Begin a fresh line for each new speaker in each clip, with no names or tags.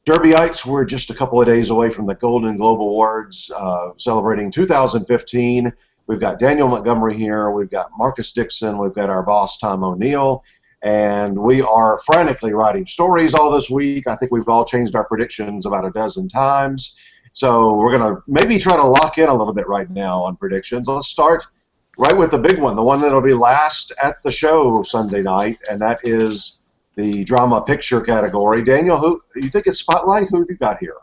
Derbyites, we're just a couple of days away from the Golden Globe Awards, celebrating 2015. We've got Daniel Montgomery here, we've got Marcus Dixon, we've got our boss Tom O'Neill, and we are frantically writing stories all this week. I think we've all changed our predictions about a dozen times. So we're going to maybe try to lock in a little bit right now on predictions. Let's start right with the big one, the one that'll be last at the show Sunday night, and that is the drama picture category. Daniel, who you think it's Spotlight? Who have you got here?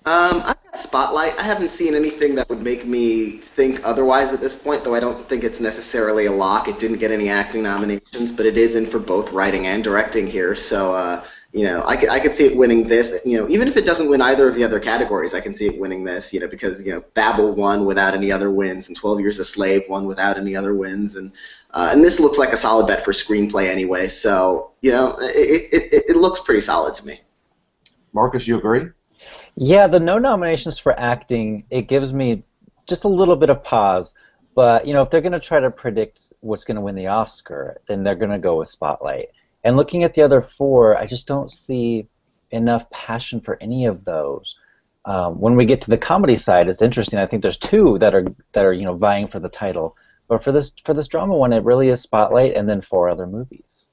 I've got Spotlight. I haven't seen anything that would make me think otherwise at this point, though I don't think it's necessarily a lock. It didn't get any acting nominations, but it is in for both writing and directing here. So, I could see it winning this. Even if it doesn't win either of the other categories, I can see it winning this. Because Babel won without any other wins, and 12 Years a Slave won without any other wins, and this looks like a solid bet for screenplay anyway. So, it looks pretty solid to me.
Marcus, you agree?
Yeah, the no nominations for acting, it gives me just a little bit of pause. But, if they're going to try to predict what's going to win the Oscar, then they're going to go with Spotlight. And looking at the other four, I just don't see enough passion for any of those. When we get to the comedy side, it's interesting. I think there's two that are vying for the title. But for this drama one, it really is Spotlight and then four other movies.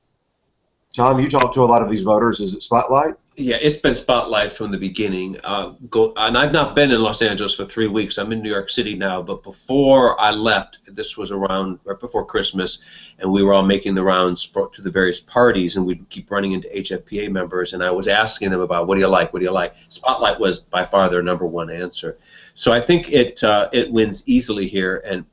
Tom, you talk to a lot of these voters. Is it Spotlight?
Yeah, it's been Spotlight from the beginning. And I've not been in Los Angeles for 3 weeks. I'm in New York City now. But before I left, this was around right before Christmas, and we were all making the rounds to the various parties, and we'd keep running into HFPA members, and I was asking them about, what do you like, what do you like? Spotlight was by far their #1 answer. So I think it wins easily here, and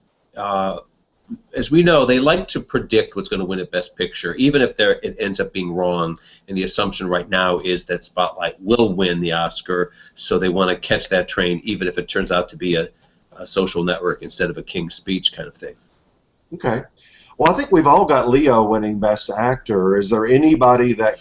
as we know, they like to predict what's going to win at Best Picture, even if it ends up being wrong. And the assumption right now is that Spotlight will win the Oscar, so they want to catch that train, even if it turns out to be a Social Network instead of a King's Speech kind of thing.
Okay. Well, I think we've all got Leo winning Best Actor. Is there anybody that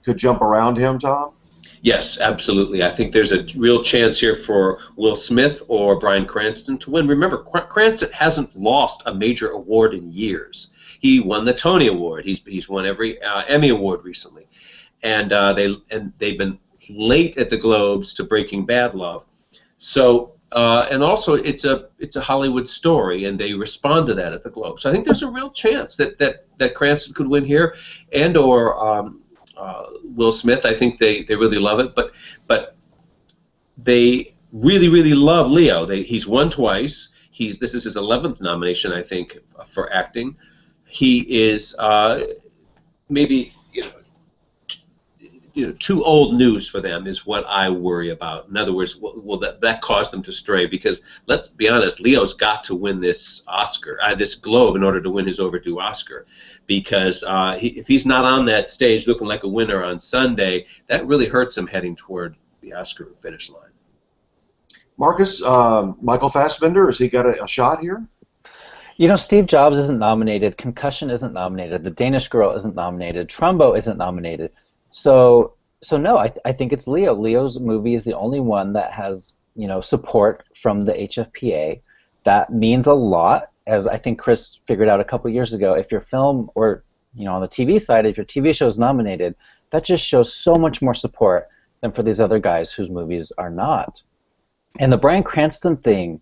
could jump around him, Tom?
Yes, absolutely. I think there's a real chance here for Will Smith or Bryan Cranston to win. Remember, Cranston hasn't lost a major award in years. He won the Tony Award. He's won every Emmy Award recently, and they've been late at the Globes to Breaking Bad love. So and also it's a Hollywood story, and they respond to that at the Globes. So I think there's a real chance that Cranston could win here, and or Will Smith. I think they really love it, but they really love Leo. He's won twice. This is his 11th nomination, I think, for acting. He is maybe too old news for them is what I worry about. In other words, will that cause them to stray? Because let's be honest, Leo's got to win this Oscar, this Globe, in order to win his overdue Oscar. Because if he's not on that stage looking like a winner on Sunday, that really hurts him heading toward the Oscar finish line.
Marcus, Michael Fassbender, has he got a shot here?
Steve Jobs isn't nominated. Concussion isn't nominated. The Danish Girl isn't nominated. Trumbo isn't nominated. So no, I think it's Leo. Leo's movie is the only one that has support from the HFPA. That means a lot. As I think Chris figured out a couple years ago, if your film or on the TV side, if your TV show is nominated, that just shows so much more support than for these other guys whose movies are not. And the Bryan Cranston thing,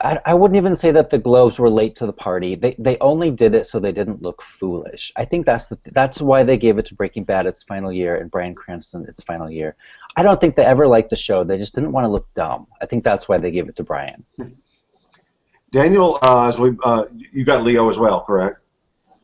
I wouldn't even say that the Globes were late to the party. They only did it so they didn't look foolish. I think that's why they gave it to Breaking Bad its final year and Bryan Cranston its final year. I don't think they ever liked the show. They just didn't want to look dumb. I think that's why they gave it to Bryan.
Daniel, you got Leo as well, correct?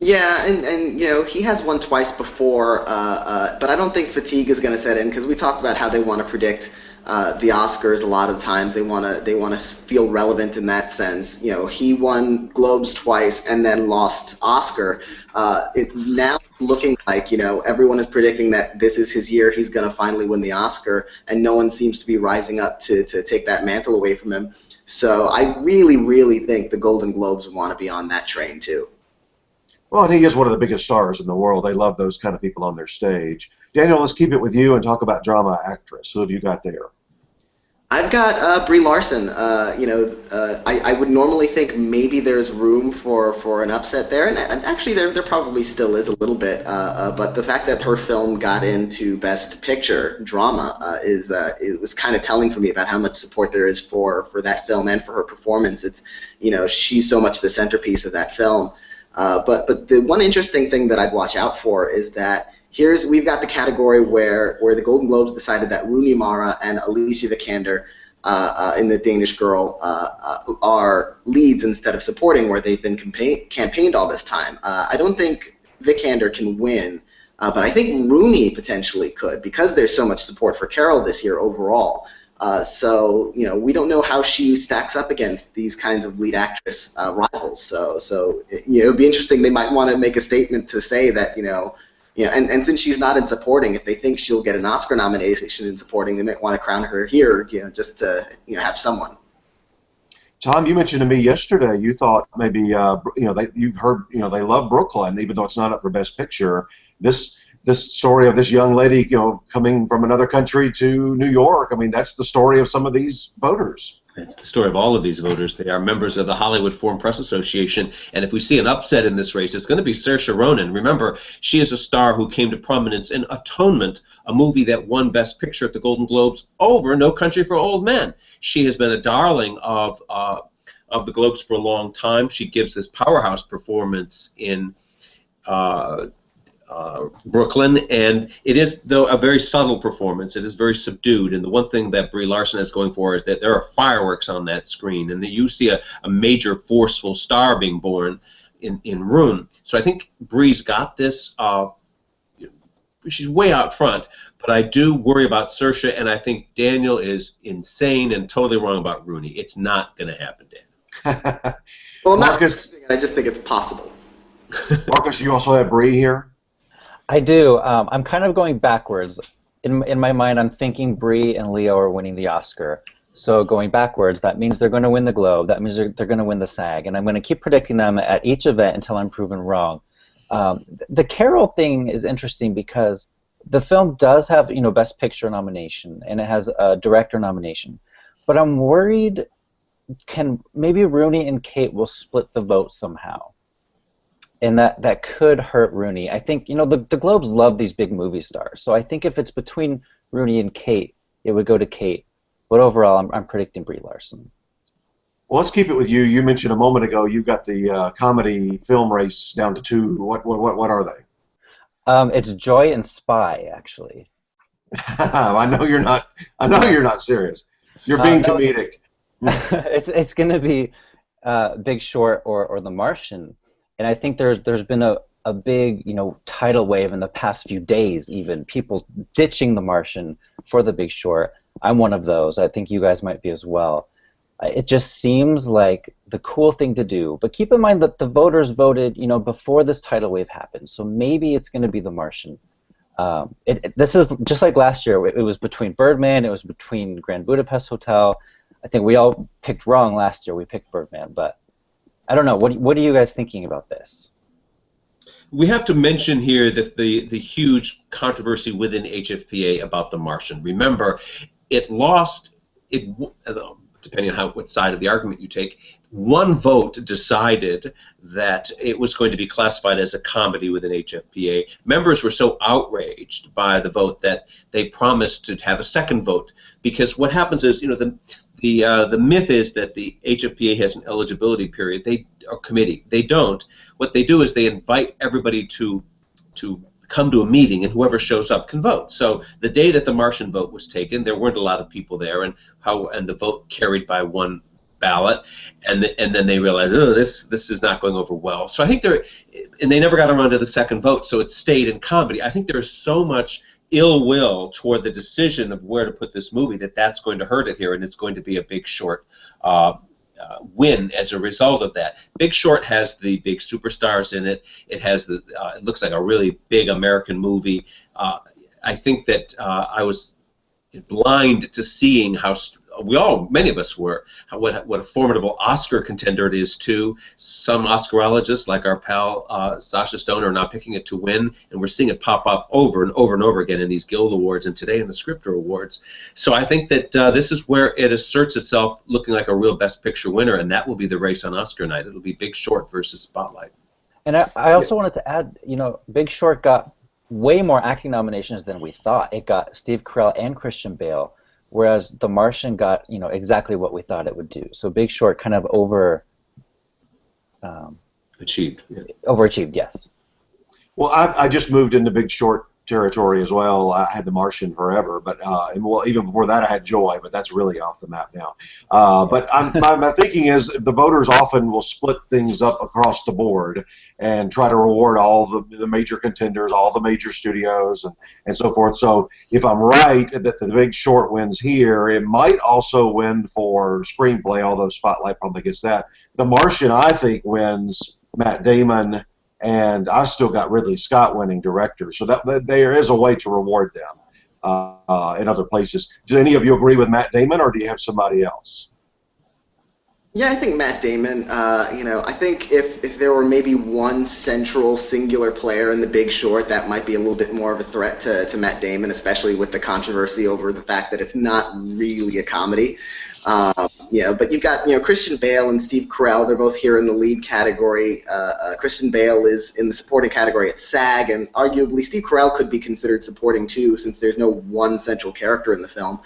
Yeah, and he has won twice before, but I don't think fatigue is going to set in, because we talked about how they want to predict the Oscars a lot of the times. They want to feel relevant in that sense. He won Globes twice and then lost Oscar. Now looking like everyone is predicting that this is his year. He's going to finally win the Oscar, and no one seems to be rising up to take that mantle away from him. So I really think the Golden Globes want to be on that train too.
Well, and he is one of the biggest stars in the world. They love those kind of people on their stage. Daniel, let's keep it with you and talk about drama actress. Who have you got there?
I've got Brie Larson. I would normally think maybe there's room for an upset there, and actually there probably still is a little bit. But the fact that her film got into Best Picture drama it was kind of telling for me about how much support there is for that film and for her performance. It's she's so much the centerpiece of that film. But the one interesting thing that I'd watch out for is that we've got the category where the Golden Globes decided that Rooney Mara and Alicia Vikander in The Danish Girl are leads instead of supporting, where they've been campaigned all this time. I don't think Vikander can win, but I think Rooney potentially could, because there's so much support for Carol this year overall. So we don't know how she stacks up against these kinds of lead actress rivals. So it would be interesting. They might want to make a statement to say that and since she's not in supporting, if they think she'll get an Oscar nomination in supporting, they might want to crown her here, just to have someone.
Tom, you mentioned to me yesterday you thought maybe you've heard they love Brooklyn, even though it's not up for Best Picture. This story of this young lady coming from another country to New York. I mean, that's the story of some of these voters.
It's the story of all of these voters. They are members of the Hollywood Foreign Press Association, and if we see an upset in this race, it's going to be Saoirse Ronan. Remember, she is a star who came to prominence in Atonement, a movie that won Best Picture at the Golden Globes over No Country for Old Men. She has been a darling of the Globes for a long time. She gives this powerhouse performance in Brooklyn, and it is, though, a very subtle performance. It is very subdued, and the one thing that Brie Larson has going for her is that there are fireworks on that screen, and that you see a major forceful star being born in Room. So I think Brie's got this. She's way out front, but I do worry about Saoirse, and I think Daniel is insane and totally wrong about Rooney. It's not going to happen, Daniel.
Well,
Marcus,
I just think it's possible.
Marcus, you also have Brie here?
I do. I'm kind of going backwards. In my mind, I'm thinking Brie and Leo are winning the Oscar. So going backwards, that means they're going to win the Globe. That means they're going to win the SAG. And I'm going to keep predicting them at each event until I'm proven wrong. The Carol thing is interesting because the film does have, Best Picture nomination, and it has a Director nomination. But I'm worried maybe Rooney and Kate will split the vote somehow. And that could hurt Rooney. I think, the Globes love these big movie stars. So I think if it's between Rooney and Kate, it would go to Kate. But overall, I'm predicting Brie Larson.
Well, let's keep it with you. You mentioned a moment ago you've got the comedy film race down to 2. What are they?
It's Joy and Spy, actually.
I know you're not serious. You're being comedic.
It's going to be Big Short or The Martian. And I think there's been a big tidal wave in the past few days, even people ditching The Martian for The Big Short. I'm one of those. I think you guys might be as well. It just seems like the cool thing to do. But keep in mind that the voters voted before this tidal wave happened. So maybe it's going to be The Martian. This is just like last year. It was between Birdman. It was between Grand Budapest Hotel. I think we all picked wrong last year. We picked Birdman, but I don't know. What are you guys thinking about this?
We have to mention here that the huge controversy within HFPA about The Martian. Remember, it lost, depending on what side of the argument you take, one vote decided that it was going to be classified as a comedy within HFPA. Members were so outraged by the vote that they promised to have a second vote, because what happens is, the myth is that the HFPA has an eligibility period, or committee. They don't. What they do is they invite everybody to come to a meeting, and whoever shows up can vote. So the day that the Martian vote was taken, there weren't a lot of people there, and the vote carried by one ballot, and then they realized, oh, this is not going over well. So I think and they never got around to the second vote, so it stayed in comedy. I think there is so much ill will toward the decision of where to put this movie that's going to hurt it here, and it's going to be a Big Short win as a result of that. Big Short has the big superstars in it. It has it looks like a really big American movie. I think that I was blind to seeing how many of us were, what a formidable Oscar contender it is too. Some Oscarologists, like our pal Sasha Stone, are now picking it to win, and we're seeing it pop up over and over and over again in these Guild Awards and today in the Scripter Awards. So I think that this is where it asserts itself looking like a real Best Picture winner, and that will be the race on Oscar night. It'll be Big Short versus Spotlight.
And I also wanted to add, Big Short got way more acting nominations than we thought. It got Steve Carell and Christian Bale, whereas The Martian got, exactly what we thought it would do. So Big Short kind of overachieved, yes.
Well, I just moved into Big Short territory as well. I had The Martian forever, but even before that I had Joy, but that's really off the map now. But my thinking is the voters often will split things up across the board and try to reward all the major contenders, all the major studios, and so forth. So if I'm right that the Big Short wins here, it might also win for screenplay, although Spotlight probably gets that. The Martian, I think, wins Matt Damon, and I still got Ridley Scott winning director. So that there is a way to reward them in other places. Do any of you agree with Matt Damon, or do you have somebody else?
Yeah, I think Matt Damon. I think if there were maybe one central singular player in The Big Short, that might be a little bit more of a threat to Matt Damon, especially with the controversy over the fact that it's not really a comedy. But you've got Christian Bale and Steve Carell. They're both here in the lead category. Christian Bale is in the supporting category at SAG, and arguably Steve Carell could be considered supporting too, since there's no one central character in the film.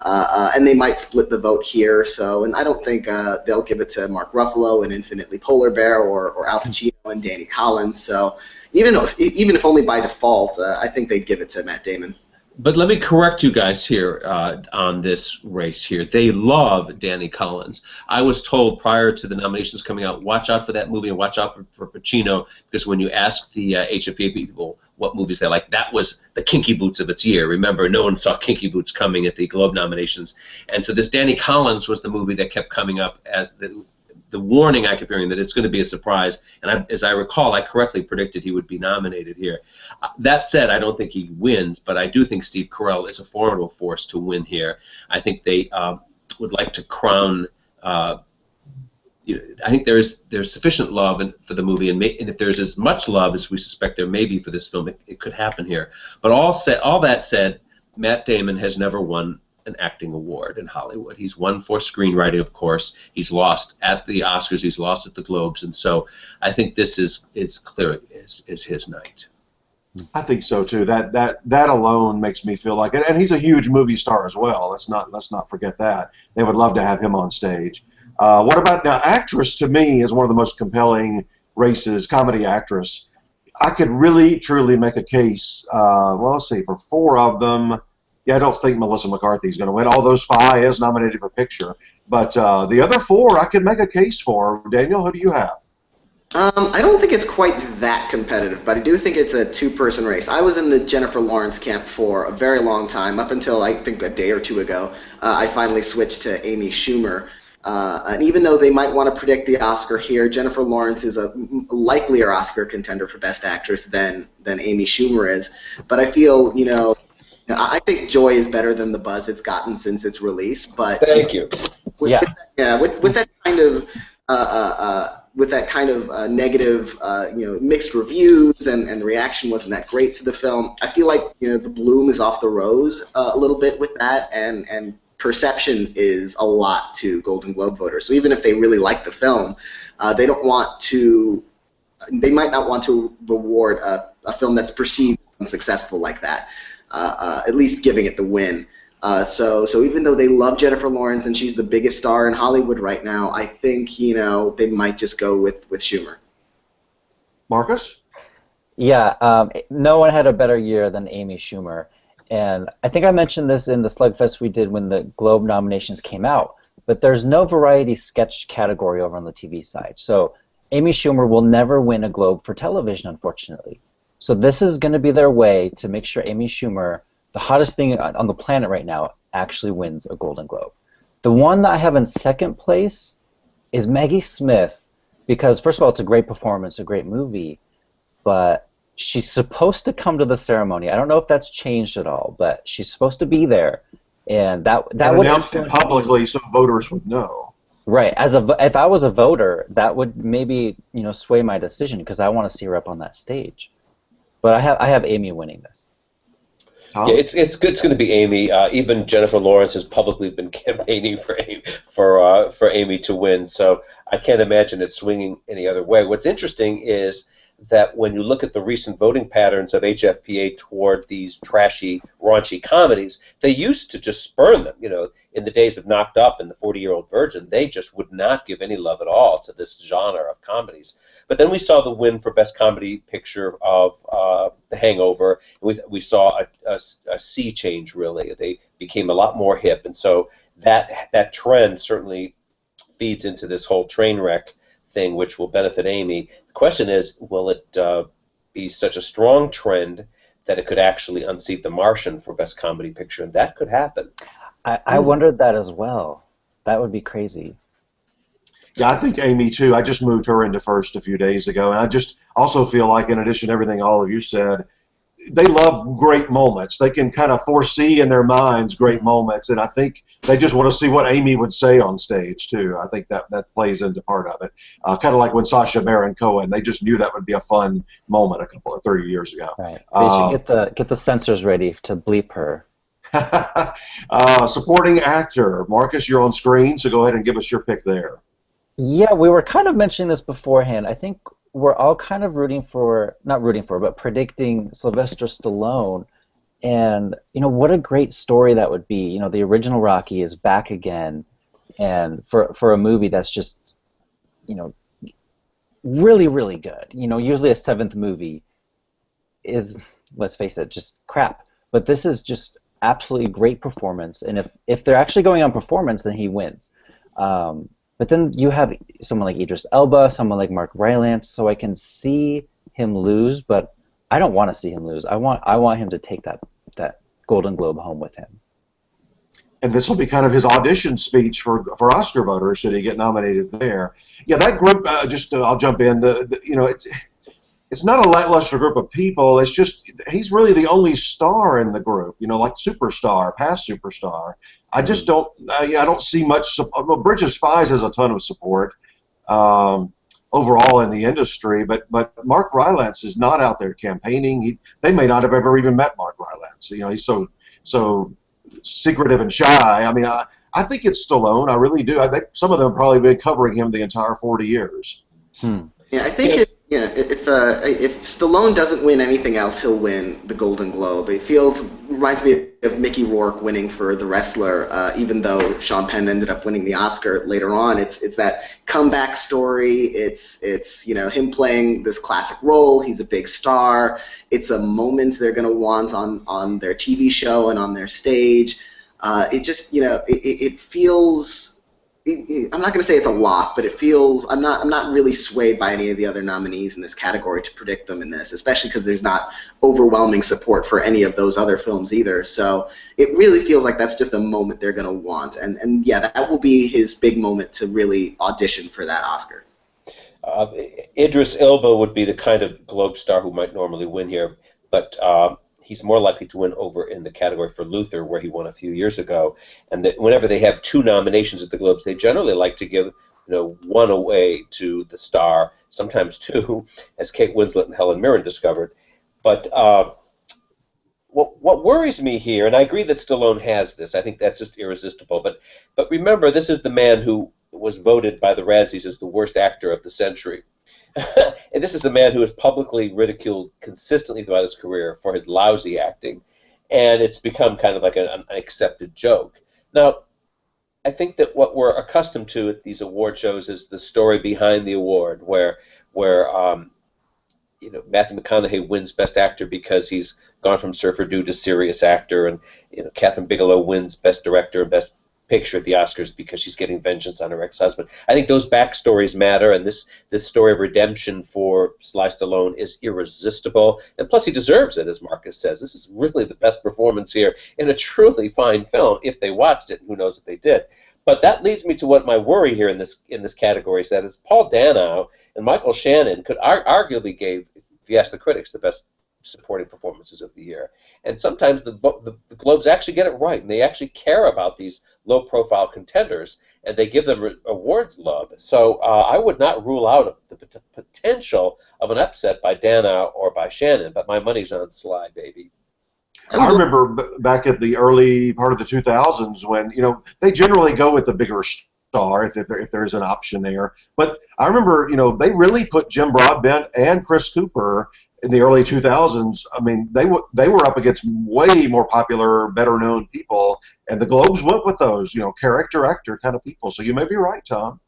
And they might split the vote here. And I don't think they'll give it to Mark Ruffalo and Infinitely Polar Bear or Al Pacino and Danny Collins. So even if only by default, I think they'd give it to Matt Damon.
But let me correct you guys here on this race here. They love Danny Collins. I was told prior to the nominations coming out, watch out for that movie and watch out for Pacino, because when you ask the HFPA people what movies they like, that was the Kinky Boots of its year. Remember, no one saw Kinky Boots coming at the Globe nominations. And so this Danny Collins was the movie that kept coming up as the warning I kept hearing that it's going to be a surprise, and as I recall, I correctly predicted he would be nominated here. That said, I don't think he wins, but I do think Steve Carell is a formidable force to win here. I think they would like to crown. I think there's sufficient love for the movie, and if there's as much love as we suspect there may be for this film, it could happen here. But all that said, Matt Damon has never won an acting award in Hollywood. He's won for screenwriting, of course. He's lost at the Oscars. He's lost at the Globes, and so I think this is clearly is his night.
I think so too. That alone makes me feel like it. And he's a huge movie star as well. Let's not forget that. They would love to have him on stage. What about now? Actress to me is one of the most compelling races. Comedy actress. I could really truly make a case. Well, let's see. For four of them. Yeah, I don't think Melissa McCarthy is going to win. Although Spy is nominated for picture, but the other four I could make a case for. Daniel, who do you have?
I don't think it's quite that competitive, but I do think it's a two-person race. I was in the Jennifer Lawrence camp for a very long time, up until I think a day or two ago. I finally switched to Amy Schumer. And even though they might want to predict the Oscar here, Jennifer Lawrence is a likelier Oscar contender for Best Actress than Amy Schumer is. But I feel, I think Joy is better than the buzz it's gotten since its release. But
thank you.
With that kind of negative, mixed reviews, and the reaction wasn't that great to the film, I feel like the bloom is off the rose a little bit with that, and perception is a lot to Golden Globe voters. So even if they really like the film, they might not want to reward a film that's perceived unsuccessful like that. At least giving it the win. So even though they love Jennifer Lawrence and she's the biggest star in Hollywood right now, I think they might just go with Schumer.
Marcus?
Yeah, no one had a better year than Amy Schumer, and I think I mentioned this in the slugfest we did when the Globe nominations came out. But there's no variety sketch category over on the TV side, so Amy Schumer will never win a Globe for television, unfortunately. So this is going to be their way to make sure Amy Schumer, the hottest thing on the planet right now, actually wins a Golden Globe. The one that I have in second place is Maggie Smith, because first of all, it's a great performance, a great movie, but she's supposed to come to the ceremony. I don't know if that's changed at all, but she's supposed to be there. and that
And
would
announced it
influence me.
publicly so voters would know.
Right. If I was a voter, that would maybe sway my decision because I want to see her up on that stage. But I have Amy winning this.
Yeah, it's good. It's going to be Amy. Even Jennifer Lawrence has publicly been campaigning for Amy to win. So I can't imagine it swinging any other way. What's interesting is that when you look at the recent voting patterns of HFPA toward these trashy, raunchy comedies, they used to just spurn them. In the days of Knocked Up and The 40-Year-Old Virgin, they just would not give any love at all to this genre of comedies. But then we saw the win for Best Comedy Picture of The Hangover. We saw a sea change, really. They became a lot more hip, and so that trend certainly feeds into this whole train wreck thing, which will benefit Amy. The question is, will it be such a strong trend that it could actually unseat The Martian for Best Comedy Picture? And that could happen.
I wondered that as well. That would be crazy.
Yeah, I think Amy, too. I just moved her into first a few days ago, and I just also feel like, in addition to everything all of you said, they love great moments. They can kind of foresee in their minds great moments, and I think they just want to see what Amy would say on stage, too. I think that plays into part of it. Kind of like when Sacha Baron Cohen, they just knew that would be a fun moment 30 years ago.
Right. They should get the censors ready to bleep her.
Supporting actor. Marcus, you're on screen, so go ahead and give us your pick there.
Yeah, we were kind of mentioning this beforehand. I think we're all kind of but predicting Sylvester Stallone. And, what a great story that would be. The original Rocky is back again. And for a movie that's just, really, really good. Usually a seventh movie is, let's face it, just crap. But this is just absolutely great performance. And if they're actually going on performance, then he wins. But then you have someone like Idris Elba, someone like Mark Rylance, so I can see him lose, but I don't want to see him lose. I want him to take that Golden Globe home with him.
And this will be kind of his audition speech for Oscar voters should he get nominated there. Yeah, that group. I'll jump in. It's not a lackluster group of people. It's just he's really the only star in the group. Like superstar, past superstar. I just don't. I don't see much. Bridge of Spies has a ton of support overall in the industry, but Mark Rylance is not out there campaigning. They may not have ever even met Mark Rylance. He's so secretive and shy. I mean, I think it's Stallone. I really do. I think some of them have probably been covering him the entire 40 years.
Yeah, I think if Stallone doesn't win anything else, he'll win the Golden Globe. It reminds me of Mickey Rourke winning for The Wrestler, even though Sean Penn ended up winning the Oscar later on. It's that comeback story. It's him playing this classic role. He's a big star. It's a moment they're going to want on their TV show and on their stage. It just it feels. I'm not going to say it's a lock, but it feels I'm not really swayed by any of the other nominees in this category to predict them in this, especially because there's not overwhelming support for any of those other films either. So it really feels like that's just a moment they're going to want, and yeah, that will be his big moment to really audition for that Oscar.
Idris Elba would be the kind of Globe star who might normally win here, but he's more likely to win over in the category for Luther, where he won a few years ago. And that whenever they have two nominations at the Globes, they generally like to give one away to the star, sometimes two, as Kate Winslet and Helen Mirren discovered. But what worries me here, and I agree that Stallone has this, I think that's just irresistible, but remember, this is the man who was voted by the Razzies as the worst actor of the century. And this is a man who is publicly ridiculed consistently throughout his career for his lousy acting, and it's become kind of like an accepted joke. Now, I think that what we're accustomed to at these award shows is the story behind the award, where Matthew McConaughey wins Best Actor because he's gone from surfer dude to serious actor, and Catherine Bigelow wins Best Director and Best Picture at the Oscars because she's getting vengeance on her ex-husband. I think those backstories matter, and this story of redemption for Sly Stallone is irresistible, and plus he deserves it, as Marcus says. This is really the best performance here in a truly fine film, if they watched it, and who knows if they did. But that leads me to what my worry here in this category is that Paul Dano and Michael Shannon could arguably gave, if you ask the critics, the best supporting performances of the year. And sometimes the Globes actually get it right, and they actually care about these low-profile contenders, and they give them awards love. So I would not rule out the potential of an upset by Dana or by Shannon, but my money's on Sly, baby.
I remember back at the early part of the 2000s when, they generally go with the bigger star if there's an option there. But I remember, they really put Jim Broadbent and Chris Cooper in the early 2000s. I mean, they were up against way more popular, better-known people, and the Globes went with those, character actor kind of people. So you may be right, Tom.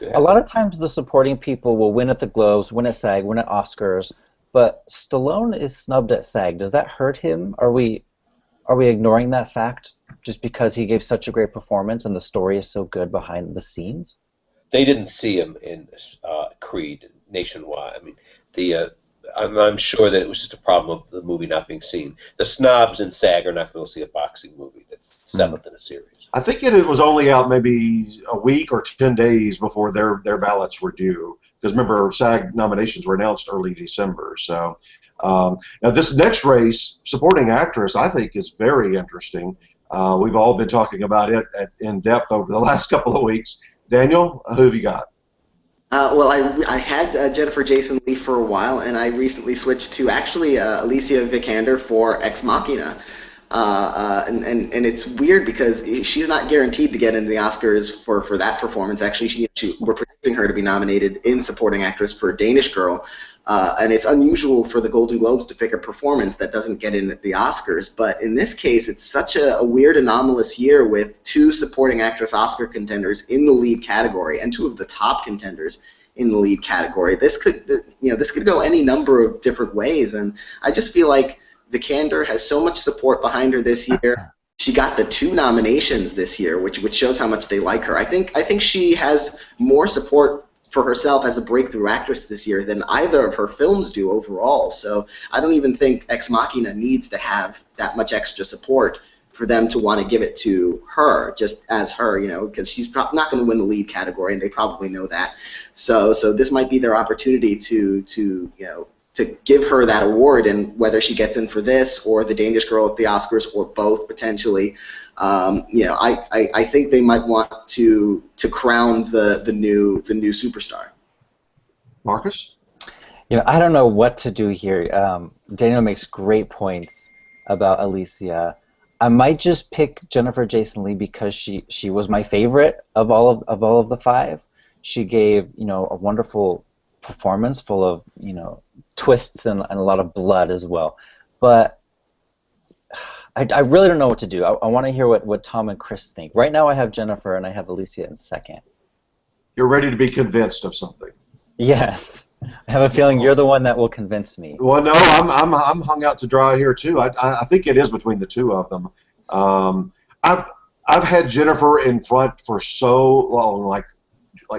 Yeah.
A lot of times the supporting people will win at the Globes, win at SAG, win at Oscars, but Stallone is snubbed at SAG. Does that hurt him? Are we ignoring that fact just because he gave such a great performance and the story is so good behind the scenes?
They didn't see him in Creed nationwide. I mean, I'm sure that it was just a problem of the movie not being seen. The snobs in SAG are not going to see a boxing movie that's seventh in a series.
I think it was only out maybe a week or 10 days before their ballots were due. Because remember, SAG nominations were announced early December. So now this next race, supporting actress, I think is very interesting. We've all been talking about it in depth over the last couple of weeks. Daniel, who have you got?
Well, I had Jennifer Jason Leigh for a while, and I recently switched to actually Alicia Vikander for Ex Machina. And it's weird because she's not guaranteed to get into the Oscars for that performance. Actually, we're predicting her to be nominated in Supporting Actress for Danish Girl. And it's unusual for the Golden Globes to pick a performance that doesn't get in at the Oscars. But in this case, it's such a weird, anomalous year with 2 Supporting Actress Oscar contenders in the lead category and 2 of the top contenders in the lead category. This could go any number of different ways, and I just feel like Vikander has so much support behind her this year. She got the 2 nominations this year, which shows how much they like her. I think she has more support for herself as a breakthrough actress this year than either of her films do overall. So I don't even think Ex Machina needs to have that much extra support for them to want to give it to her, just as her, because she's not going to win the lead category, and they probably know that. So this might be their opportunity to give her that award, and whether she gets in for this or the Danish Girl at the Oscars or both potentially, I think they might want to crown the new superstar.
Marcus?
I don't know what to do here. Daniel makes great points about Alicia. I might just pick Jennifer Jason Leigh because she was my favorite of all of the 5. She gave a wonderful performance full of twists and a lot of blood as well. But I really don't know what to do. I want to hear what Tom and Chris think. Right now I have Jennifer and I have Alicia in second.
You're ready to be convinced of something.
Yes. I have a feeling you're the one that will convince me.
Well, no, I'm hung out to dry here too. I think it is between the 2 of them. I've had Jennifer in front for so long, like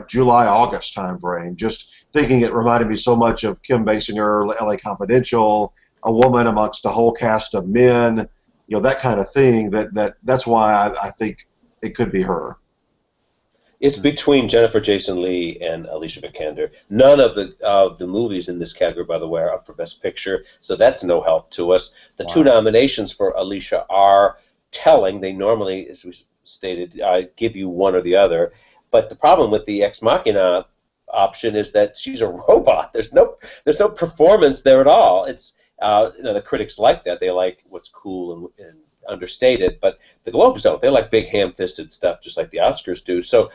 July, August time frame, just thinking it reminded me so much of Kim Basinger, L.A. Confidential, a woman amongst a whole cast of men, that kind of thing. That's why I think it could be her.
It's between Jennifer Jason Leigh and Alicia Vikander. None of the movies in this category, by the way, are up for Best Picture, so that's no help to us. The 2 nominations for Alicia are telling. They normally, as we stated, give you one or the other. But the problem with the Ex Machina option is that she's a robot. There's no performance there at all. It's the critics like that. They like what's cool and understated, but the Globes don't. They like big ham-fisted stuff, just like the Oscars do. So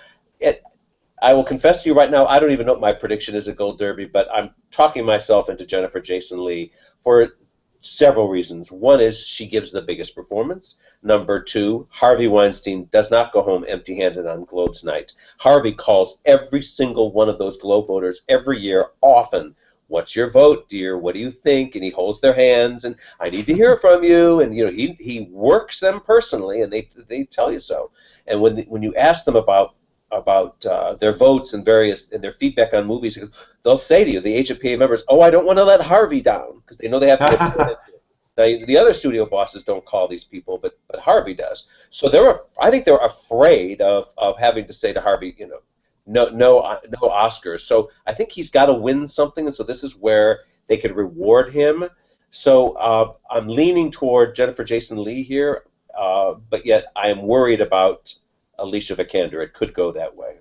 I will confess to you right now, I don't even know what my prediction is at Gold Derby, but I'm talking myself into Jennifer Jason Leigh for several reasons. One is she gives the biggest performance. Number 2, Harvey Weinstein does not go home empty-handed on Globes night. Harvey calls every single one of those Globe voters every year, often. What's your vote, dear? What do you think? And he holds their hands, and I need to hear from you. And he works them personally, and they tell you so. And when you ask them about their votes and their feedback on movies, they'll say to you, the HPA members, "Oh, I don't want to let Harvey down," because they know they have to. Now, the other studio bosses don't call these people, but Harvey does. So I think they're afraid of having to say to Harvey, no Oscars. So I think he's got to win something, and so this is where they could reward him. So I'm leaning toward Jennifer Jason Leigh here, but yet I am worried about Alicia Vikander. It could go that way.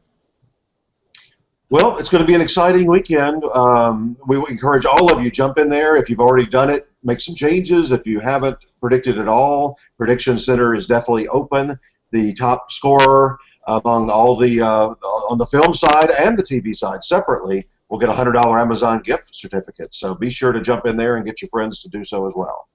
Well, it's going to be an exciting weekend. We encourage all of you, jump in there. If you've already done it, make some changes. If you haven't predicted at all, Prediction Center is definitely open. The top scorer among all the on the film side and the TV side separately will get a $100 Amazon gift certificate. So be sure to jump in there and get your friends to do so as well.